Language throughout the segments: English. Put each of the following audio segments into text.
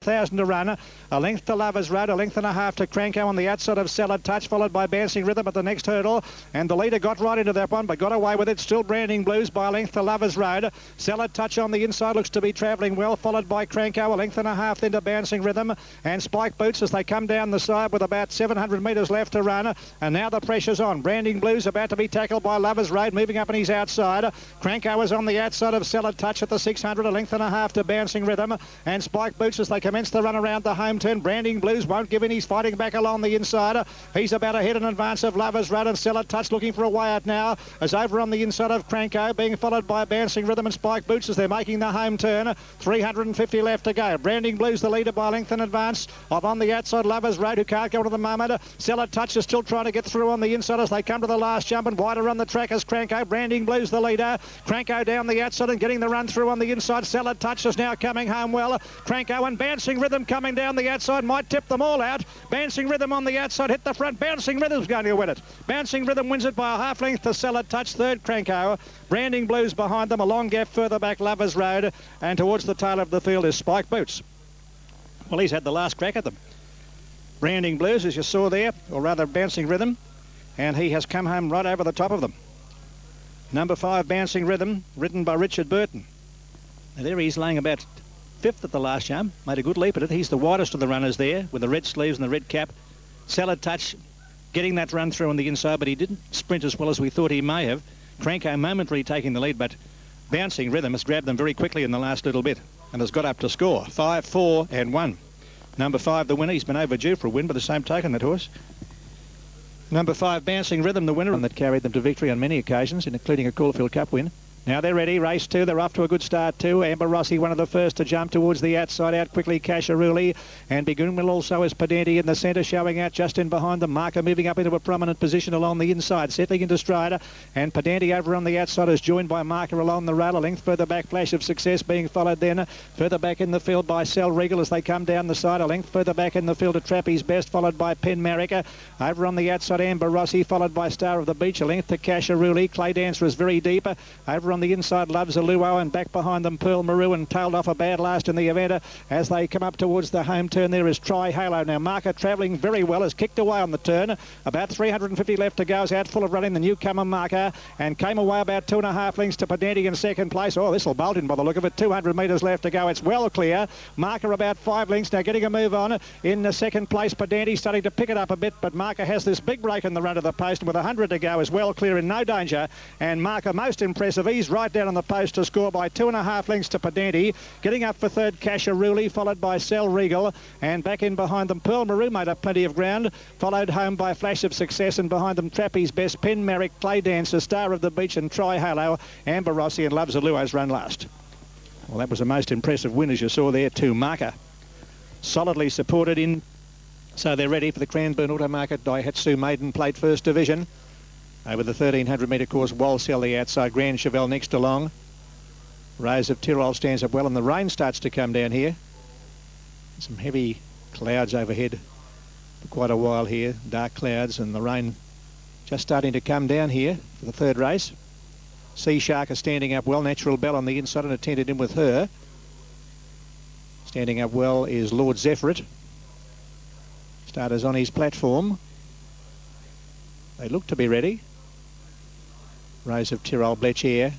1,000 to run. A length to Lovers Road, a length and a half to Cranko on the outside of Salad Touch, followed by Bouncing Rhythm at the next hurdle. And the leader got right into that one, but got away with it. Still Branding Blues by a length to Lovers Road. Salad Touch on the inside looks to be travelling well, followed by Cranko, a length and a half then to Bouncing Rhythm. And Spike Boots as they come down the side with about 700 metres left to run. And now the pressure's on. Branding Blues about to be tackled by Lovers Road, moving up on his outside. Cranko is on the outside of Salad Touch at the 600, a length and a half to Bouncing Rhythm. And Spike Boots as they commence the run around the home turn. Branding Blues won't give in. He's fighting back along the inside. He's about ahead in advance of Lovers Road, and Salad Touch looking for a way out now as over on the inside of Cranko, being followed by Bouncing Rhythm and Spike Boots as they're making the home turn. 350 left to go. Branding Blues the leader by length in advance of on the outside Lovers Road, who can't go at the moment. Salad Touch is still trying to get through on the inside as they come to the last jump, and wider on the track as Cranko. Branding Blues the leader. Cranko down the outside and getting the run through on the inside. Salad Touch is now coming home well. Cranko and Bouncing Rhythm coming down the outside, might tip them all out. Bouncing Rhythm on the outside, hit the front. Bouncing Rhythm's going to win it. Bouncing Rhythm wins it by a half length to Salad Touch, third Cranko. Branding Blues behind them, a long gap further back Lovers Road, and towards the tail of the field is Spike Boots. Well, he's had the last crack at them. Branding Blues, as you saw there, or rather Bouncing Rhythm, and he has come home right over the top of them. Number 5, Bouncing Rhythm, ridden by Richard Burton. Now there he's laying about 5th at the last jump, made a good leap at it. He's the widest of the runners there with the red sleeves and the red cap. Salad Touch getting that run through on the inside, but he didn't sprint as well as we thought he may have. Cranko momentarily taking the lead, but Bouncing Rhythm has grabbed them very quickly in the last little bit and has got up to score 5, 4 and 1. Number 5 the winner. He's been overdue for a win by the same token, that horse. Number 5 Bouncing Rhythm the winner, and that carried them to victory on many occasions, including a Caulfield Cup win. Now they're ready. Race 2. They're off to a good start too. Amber Rossi, one of the first to jump towards the outside. Out quickly, Casharuli. And Begunwil also is Pedanti in the centre, showing out just in behind them. Marker moving up into a prominent position along the inside, settling into stride. And Pedanti over on the outside is joined by Marker along the rail. A length further back, Flash of Success being followed then. Further back in the field by Sel Regal as they come down the side. A length further back in the field to Trappy's Best, followed by Pen Marika. Over on the outside, Amber Rossi, followed by Star of the Beach. A length to Casharuli. Clay Dancer is very deep. Over on the inside, Loves Aluo, and back behind them Pearl Maru, and tailed off a bad last in the event as they come up towards the home turn. There is Tri Halo. Now Marker travelling very well, has kicked away on the turn. About 350 left to go, is out full of running the newcomer Marker, and came away about 2.5 lengths to Pedanti in second place. Oh, this will bolt in by the look of it. 200 metres left to go. It's well clear. Marker about 5 lengths now, getting a move on in the second place. Pedanti starting to pick it up a bit, but Marker has this big break in the run of the post, and with 100 to go is well clear in no danger. And Marker most impressive. He's right down on the post to score by 2.5 lengths to Pedanti. Getting up for third, Casharuli, followed by Sel Regal, and back in behind them Pearl Maru made up plenty of ground, followed home by Flash of Success, and behind them Trappy's Best, Pen Marrick, Clay Dancer, Star of the Beach, and Tri Halo. Amber Rossi and Loves Aluo's run last. Well, that was a most impressive win, as you saw there too. Marker solidly supported in, so they're ready for the Cranbourne Automarket Daihatsu Maiden Plate First Division. Over the 1,300 metre course, Walsall the outside, Grand Chevelle next along. Rose of Tyrol stands up well, and the rain starts to come down here. Some heavy clouds overhead for quite a while here, dark clouds, and the rain just starting to come down here for the third race. Sea Shark is standing up well. Natural Bell on the inside and attended in with her. Standing up well is Lord Zephyrit. Starters on his platform. They look to be ready. Rose of Tyrol, Bletchier,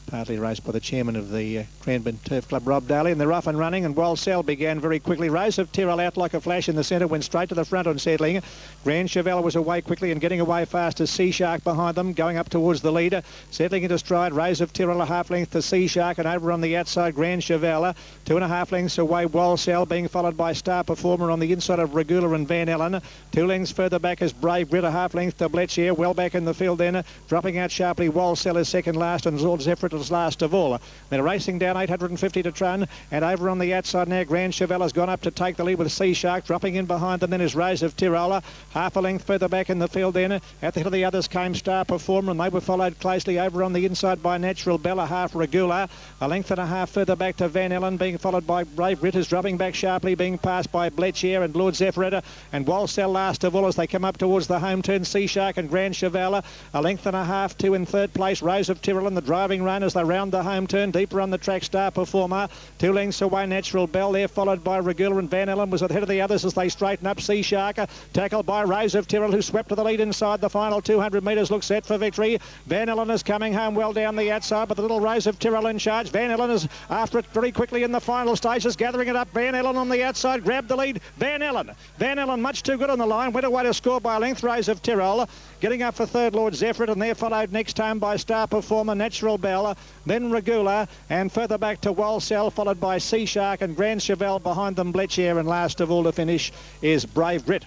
partly raced by the chairman of the Cranbourne Turf Club, Rob Daly, and they're off and running, and Walsall began very quickly. Rose of Tyrol out like a flash in the centre, went straight to the front on settling. Grand Chevelle was away quickly and getting away fast as Sea Shark behind them, going up towards the leader, settling into stride. Rose of Tyrol a half length to Sea Shark, and over on the outside Grand Chevelle, 2.5 lengths away Walsall, being followed by Star Performer on the inside of Regula and Van Ellen. 2 lengths further back is Brave Grit, a half length to Bletchier, well back in the field then, dropping out sharply. Walsall is second last, and Lord Zephyrit is last of all. They're racing down 850 to Trun, and over on the outside now Grand Chevelle has gone up to take the lead with Sea Shark. Dropping in behind them then is Rose of Tyrol, half a length further back in the field then. At the head of the others came Star Performer, and they were followed closely over on the inside by Natural Bella, half Regula, a length and a half further back to Van Ellen, being followed by Brave Ritters, dropping back sharply, being passed by Bletchier and Lord Zephyrit, and Walsall last of all as they come up towards the home turn. Sea Shark and Grand Chevelle, a length and a half, 2 in third place. Rose of Tyrol, and the driving run as they round the home turn. Deeper on the track, Star Performer. 2 lengths away, Natural Bell there, followed by Regula, and Van Ellen was at the head of the others as they straighten up. Sea Shark tackled by Rose of Tyrrell, who swept to the lead inside the final 200 metres. Looks set for victory. Van Ellen is coming home well down the outside, but the little Rose of Tyrrell in charge. Van Ellen is after it very quickly in the final stages, gathering it up. Van Ellen on the outside, grabbed the lead. Van Ellen much too good on the line, went away to score by a length. Rose of Tyrrell getting up for third, Lord Zephyr, and they're followed next home by Star Performer, Natural Bell, then Regula, and further back to Walsall, followed by Sea Shark and Grand Cheval behind them, Bletchier, and last of all to finish is Brave Grit.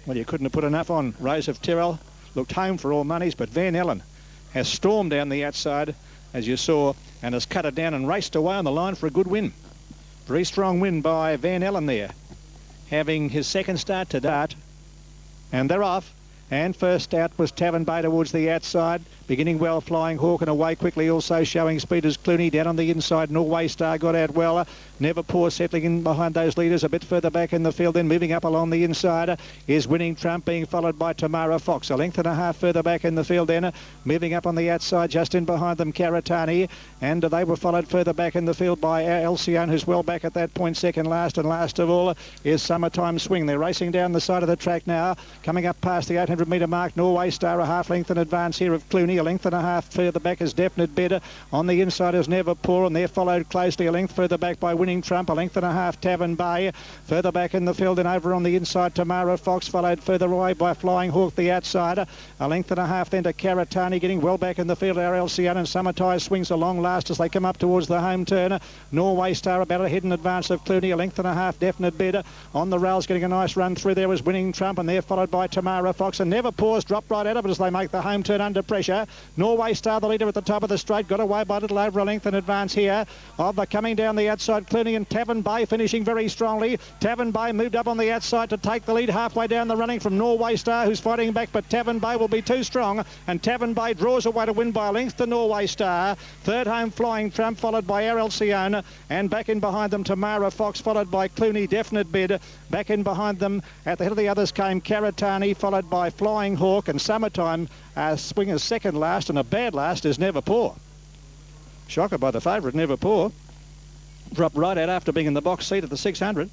Well, you couldn't have put enough on Rose of Tyrrell. Looked home for all monies, but Van Ellen has stormed down the outside, as you saw, and has cut it down and raced away on the line for a good win. Very strong win by Van Ellen there, having his second start to dart. And they're off. And first out was Tavern Bay towards the outside. Beginning well, Flying Hawk, and away quickly also showing speed as Clooney. Down on the inside, Norway Star got out well. Never Poor settling in behind those leaders. A bit further back in the field, then moving up along the inside is Winning Trump, being followed by Tamara Fox. A length and a half further back in the field then. Moving up on the outside, just in behind them, Caratani. And they were followed further back in the field by Alcyone, who's well back at that point, second last. And last of all is Summertime Swing. They're racing down the side of the track now, coming up past the 800 metre mark. Norway Star a half length in advance here of Clooney. A length and a half further back is Definite Better. On the inside is Never Poor, and they're followed closely a length further back by Winning Trump. A length and a half Tavern Bay. Further back in the field and over on the inside, Tamara Fox, followed further away by Flying Hawk, the outsider. A length and a half then to Caratani, getting well back in the field. Our Alcyone and Summertime Swings along last as they come up towards the home turn. Norway Star about a head in advance of Clooney. A length and a half Definite Better. On the rails, getting a nice run through there was Winning Trump, and they're followed by Tamara Fox. And Never Poor's dropped right out of it as they make the home turn under pressure. Norway Star, the leader at the top of the straight, got away by a little over a length in advance here of the coming down the outside, Clooney, and Tavern Bay finishing very strongly. Tavern Bay moved up on the outside to take the lead halfway down the running from Norway Star, who's fighting back, but Tavern Bay will be too strong, and Tavern Bay draws away to win by a length to Norway Star. Third home Flying Trump, followed by Alcyone, and back in behind them Tamara Fox, followed by Clooney, Definite Bid. Back in behind them at the head of the others came Caratani, followed by Flying Hawk, and Summertime Swinger's second last, and a bad last is Never Poor. Shocker by the favourite, Never Poor. Dropped right out after being in the box seat at the 600.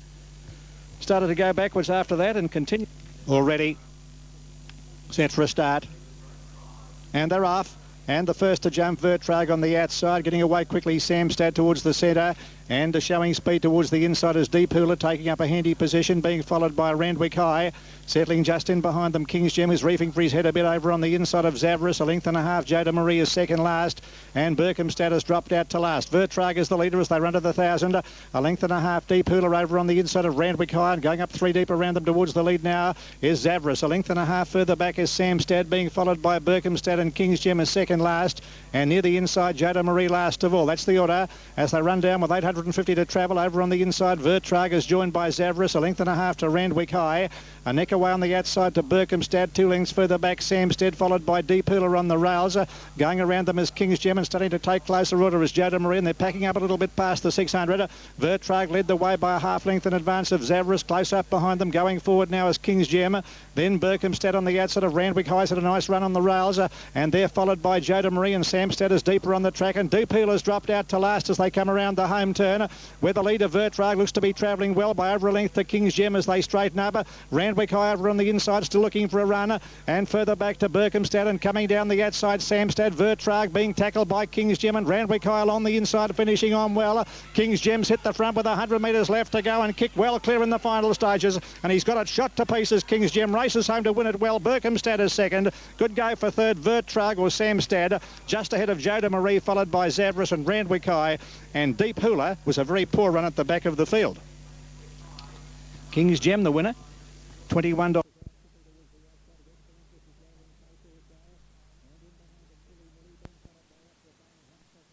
Started to go backwards after that and continued. Already set for a start. And they're off. And the first to jump, Vertrag on the outside, getting away quickly, Samstad towards the centre, and showing speed towards the inside is Deep Hula, taking up a handy position, being followed by Randwick High. Settling just in behind them, King's Gem is reefing for his head a bit over on the inside of Zavris. A length and a half, Jada Marie is second last, and Berkhamstad has dropped out to last. Vertrag is the leader as they run to the 1,000. A length and a half, Deep Hula over on the inside of Randwick High, and going up 3 deep around them towards the lead now is Zavris. A length and a half further back is Samstad, being followed by Berkhamstad, and King's Gem is second last, and near the inside, Jada Marie last of all. That's the order as they run down with 850 to travel. Over on the inside, Vertrag is joined by Zavris. A length and a half to Randwick High. A neck away on the outside to Berkhamstad. 2 lengths further back, Samstead, followed by Deep Hula on the rails. Going around them is King's Gem, and starting to take closer order is Jada Marie, and they're packing up a little bit past the 600. Vertrag led the way by a half length in advance of Zavris. Close up behind them. Going forward now is King's Gem. Then Berkhamstad on the outside of Randwick High had a nice run on the rails, and they're followed by Jada Marie, and Samstead is deeper on the track, and Deep Hula's dropped out to last as they come around the home turn, where the leader Vertrag looks to be travelling well by over a length to King's Gem as they straighten up. Randwick High over on the inside, still looking for a run, and further back to Berkhamstad, and coming down the outside, Samstad. Vertrag being tackled by King's Gem, and Randwick High on the inside, finishing on well. King's Gem's hit the front with 100 metres left to go and kicked well clear in the final stages, and he's got it shot to pieces. King's Gem races home to win it well. Berkhamstad is second. Good go for third, Vertrag or Samstad, just ahead of Jada Marie, followed by Zavris and Randwick High, and Deep Hula was a very poor run at the back of the field. King's Gem the winner, $21.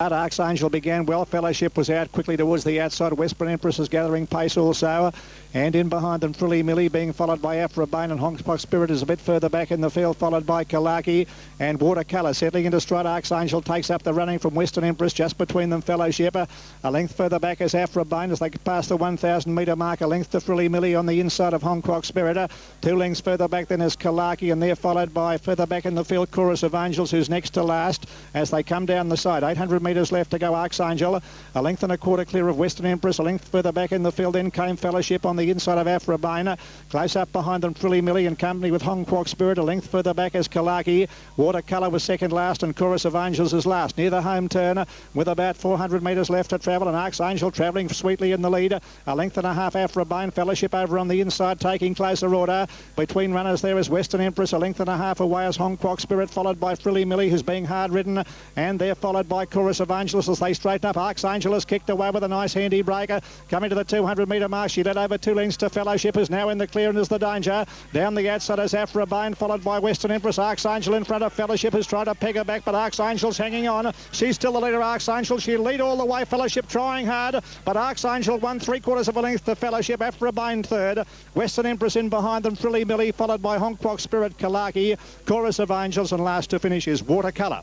Archangel began well. Fellowship was out quickly towards the outside. Westburn Empress is gathering pace also. And in behind them, Frilly Millie being followed by Afrobane, and Hongspok Spirit is a bit further back in the field, followed by Kalaki and Watercolour. Settling into stride, Archangel takes up the running from Western Empress, just between them Fellowship. A length further back is Afrobane as they pass the 1,000 metre mark. A length to Frilly Millie on the inside of Hongkok Spirit. 2 lengths further back then is Kalaki, and they're followed by further back in the field, Chorus of Angels, who's next to last as they come down the side. 800 metres left to go. Archangel, a length and a quarter clear of Western Empress. A length further back in the field then came Fellowship on the inside of Afrabane. Close up behind them Frilly Millie in company with Hong Kwok Spirit. A length further back is Kalaki. Watercolour was second last and Chorus of Angels is last. Near the home turn with about 400 metres left to travel, and Archangel travelling sweetly in the lead. A length and a half Afrabane. Fellowship over on the inside taking closer order. Between runners there is Western Empress. A length and a half away is Hong Kwok Spirit, followed by Frilly Millie, who's being hard ridden, and they're followed by Chorus of Angels as they straighten up. Archangel has kicked away with a nice handy breaker. Coming to the 200 metre mark, she led over 2 lengths to Fellowship, is now in the clear and is the danger. Down the outside is Afrabane, followed by Western Empress. Archangel in front of Fellowship, who's trying to peg her back, but Archangel's hanging on. She's still the leader, Archangel. She'll lead all the way. Fellowship trying hard, but Archangel won 3/4 of a length to Fellowship. Afrabane third. Western Empress in behind them. Frilly Millie, followed by Hong Kwok Spirit, Kalaki, Chorus of Angels, and last to finish is Watercolour.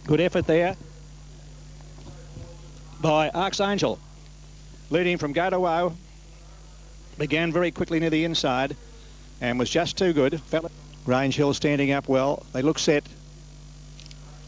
Good effort there by Archangel. Leading from go to woe. Began very quickly near the inside and was just too good. Grange Hill standing up well. They look set.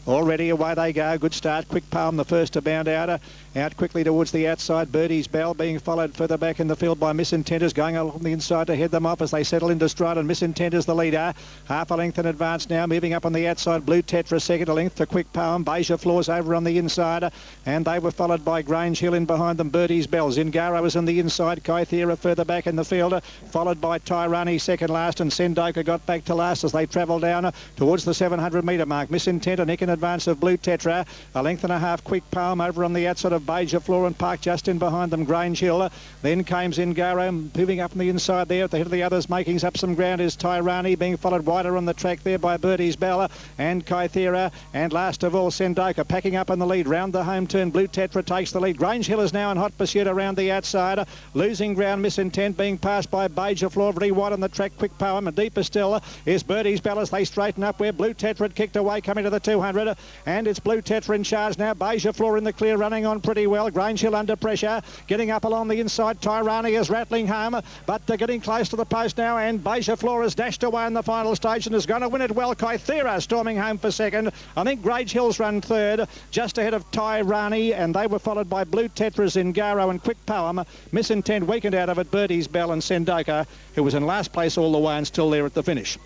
Already away they go. Good start. Quick Palm the first to bound out. Out quickly towards the outside. Birdie's Bell being followed further back in the field by Misintenders, going along the inside to head them off as they settle into stride, and Misintenders the leader. Half a length in advance now. Moving up on the outside. Blue Tetra second, a length to Quick Palm. Beja Floors over on the inside, and they were followed by Grange Hill in behind them. Birdie's Bell. Zingaro was on the inside. Kythera further back in the field, followed by Tyrani second last, and Sendoka got back to last as they travel down towards the 700 metre mark. Misintenders, Nick in advance of Blue Tetra. A length and a half Quick Palm over on the outside of Beja Floor and Park just in behind them. Grange Hill. Then came Zingaro moving up on the inside there. At the head of the others making up some ground is Tyrani, being followed wider on the track there by Birdie's Bella and Kythera, and last of all Sendoka packing up in the lead. Round the home turn, Blue Tetra takes the lead. Grange Hill is now in hot pursuit around the outside. Losing ground, Misintent being passed by Beja Floor. Very wide on the track, Quick Poem, and deeper still is Birdie's Bell as they straighten up where Blue Tetra had kicked away coming to the 200, and it's Blue Tetra in charge now. Beja Floor in the clear, running on pretty well. Grange Hill under pressure, getting up along the inside. Tyrani is rattling home, but they're getting close to the post now, and Beja Floor has dashed away in the final stage and is going to win it well. Kythera storming home for second. I think Grange Hill's run third, just ahead of Tyrani, and they were followed by Blue Tetra, Zingaro and Quick Poem. Misintent weakened out of it, Birdie's Bell and Sendoka, who was in last place all the way and still there at the finish.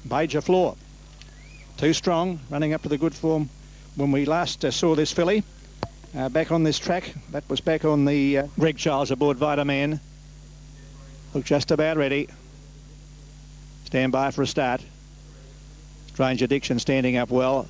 Beja Floor, too strong, running up to the good form when we last saw this filly. Back on this track, that was back on the Greg Charles aboard Vitaman. Look just about ready. Stand by for a start. Strange Addiction standing up well.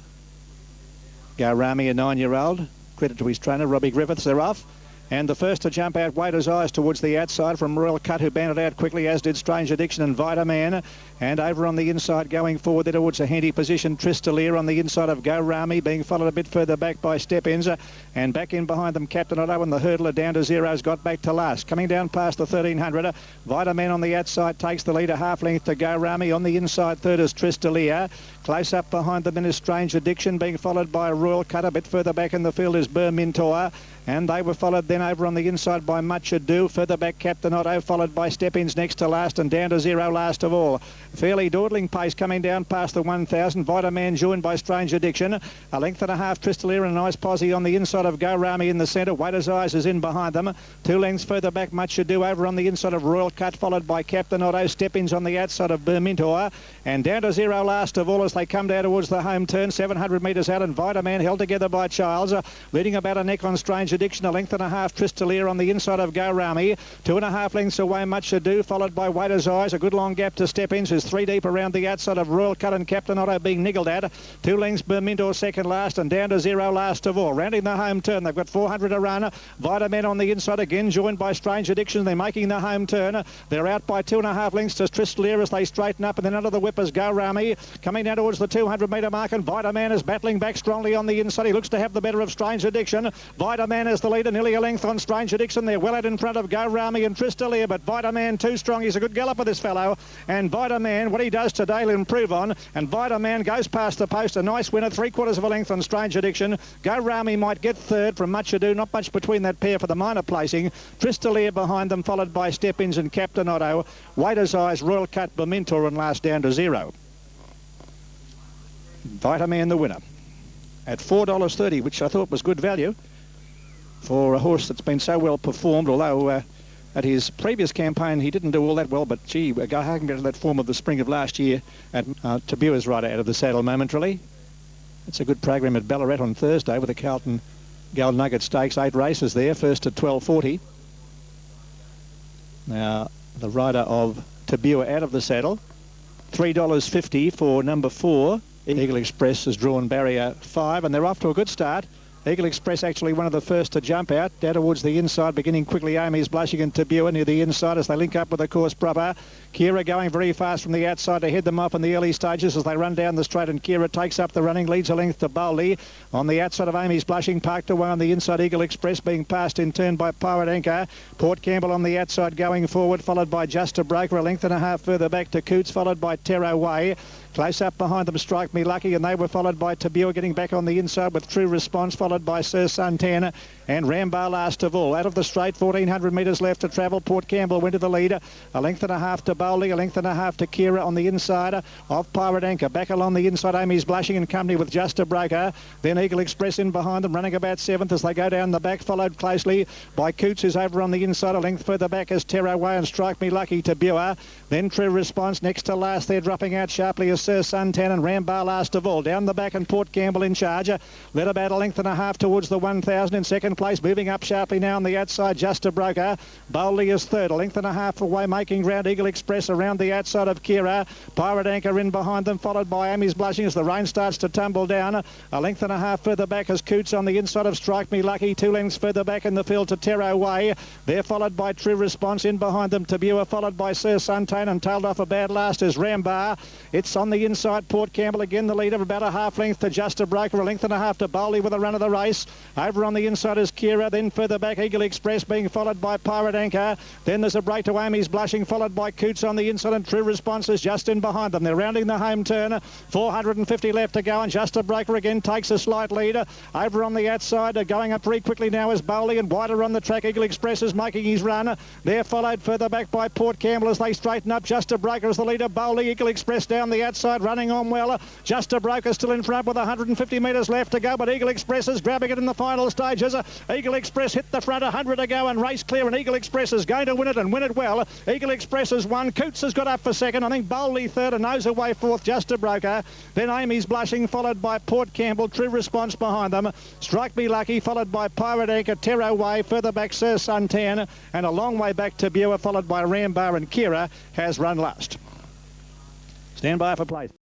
Garami, a 9-year-old. Credit to his trainer, Robbie Griffiths. They're off. And the first to jump out, Waiter's Eyes towards the outside from Royal Cut, who banded out quickly, as did Strange Addiction and Vitaman. And over on the inside, going forward there towards a handy position, Tristalier on the inside of Go Rami, being followed a bit further back by Step-Ins. And back in behind them, Captain Otto, and the hurdler down to zeros got back to last. Coming down past the 1300, Vitaman on the outside takes the lead, a half length to Go Rami. On the inside, third is Tristalier. Close up behind them is Strange Addiction, being followed by Royal Cut. A bit further back in the field is Bermintor. And they were followed then over on the inside by Much Ado. Further back, Captain Otto, followed by Step-Ins next to last, and down to zero last of all. Fairly dawdling pace coming down past the 1,000. Vitaman joined by Strange Addiction. A length and a half, Tristalier and a nice posse on the inside of Go Rami in the centre. Waiter's Eyes is in behind them. 2 lengths further back, Much Ado over on the inside of Royal Cut, followed by Captain Otto. Step-Ins on the outside of Bermintor. And down to zero last of all as they come down towards the home turn. 700 metres out, and Vitaman held together by Charles. Leading about a neck on Strange Addiction. A length and a half, Tristalier on the inside of Go Rami. 2.5 lengths away, Much Ado, followed by Waiter's Eyes. A good long gap to Step-Ins, who's 3 deep around the outside of Royal Cut, and Captain Otto being niggled at. 2 lengths, Bermintor second last, and down to zero last of all. Rounding the home turn, they've got 400 to run. Vitaman on the inside again, joined by Strange Addiction. They're making the home turn. They're out by 2.5 lengths to Tristalier as they straighten up, and then under the whippers Go Rami. Coming down towards the 200 metre mark, and Vitaman is battling back strongly on the inside. He looks to have the better of Strange Addiction. Vitaman is the leader, nearly a length on Strange Addiction. They're well out in front of Go Rami and Tristalier, but Vitaman too strong. He's a good galloper, this fellow. And Vitaman, what he does today, he'll improve on. And Vitaman goes past the post. A nice winner, 3/4 of a length on Strange Addiction. Go Rami might get third from Much Ado. Not much between that pair for the minor placing. Tristalier behind them, followed by Step-Ins and Captain Otto. Waiter's Eyes, Royal Cut, Bermintor, and last down to zero. Vitaman the winner. at $4.30, which I thought was good value for a horse that's been so well performed, although at his previous campaign he didn't do all that well, but gee, we're harking back to that form of the spring of last year. And Tue is right out of the saddle momentarily. It's a good program at Ballarat on Thursday with the Carlton Gold Nugget Stakes. 8 races there, first at 12.40. Now the rider of Tue out of the saddle. $3.50 for number 4. Eagle Express has drawn barrier 5, and they're off to a good start. Eagle Express actually one of the first to jump out. Down towards the inside, beginning quickly. Amy's Blushing and Tue near the inside as they link up with the course proper. Kira going very fast from the outside to head them off in the early stages as they run down the straight, and Kira takes up the running, leads a length to Bowley. On the outside of Amy's Blushing, parked away on the inside. Eagle Express being passed in turn by Pirate Anchor. Port Campbell on the outside going forward, followed by Just a Broker a length and a half further back to Coots, followed by Terra Way. Close up behind them, Strike Me Lucky, and they were followed by Tue getting back on the inside with True Response, followed by Sir Santana and Rambar last of all. Out of the straight, 1,400 metres left to travel. Port Campbell went to the lead. A length and a half to Bowley, a length and a half to Kira on the inside of Pirate Anchor. Back along the inside, Amy's Blushing in company with Just a Broker. Then Eagle Express in behind them, running about 7th as they go down the back, followed closely by Coots, who's over on the inside. A length further back as Terra Way and Strike Me Lucky Tue. Then True Response next to last. They're dropping out sharply as Sir Suntan and Rambar last of all. Down the back and Port Campbell in charge. Led about a length and a half towards the 1,000 in second place. Moving up sharply now on the outside, Just a Broker. Bowley is third. A length and a half away, making ground. Eagle Express around the outside of Kira. Pirate Anchor in behind them, followed by Amy's Blushing as the rain starts to tumble down. A length and a half further back as Coots on the inside of Strike Me Lucky. 2 lengths further back in the field to Terra Way. They're followed by True Response in behind them. Tue followed by Sir Suntan, and tailed off a bad last is Rambar. It's on the inside. Port Campbell again the leader, about a half length to Just a Broker, a length and a half to Bowley with a run of the race. Over on the inside is Kira, then further back Eagle Express being followed by Pirate Anchor. Then there's a break to Amy's Blushing, followed by Coots on the inside, and True Response is just in behind them. They're rounding the home turn. 450 left to go, and Just a Broker again takes a slight lead. Over on the outside, going up very quickly now is Bowley, and wider on the track Eagle Express is making his run. They're followed further back by Port Campbell as they straighten up. Just a Broker is the leader. Bowley, Eagle Express down the outside, running on well. Just a Broker still in front with 150 metres left to go, but Eagle Express is grabbing it in the final stages. Eagle Express hit the front, 100 to go, and race clear, and Eagle Express is going to win it and win it well. Eagle Express has won. Coots has got up for second. I think Bowley third, and nose away fourth, Just a Broker. Then Amy's Blushing, followed by Port Campbell. True Response behind them. Strike Me Lucky, followed by Pirate Anchor. Terra Way, further back Sir Suntan, and a long way back Tue, followed by Rambar, and Kira has run last. Stand by for play.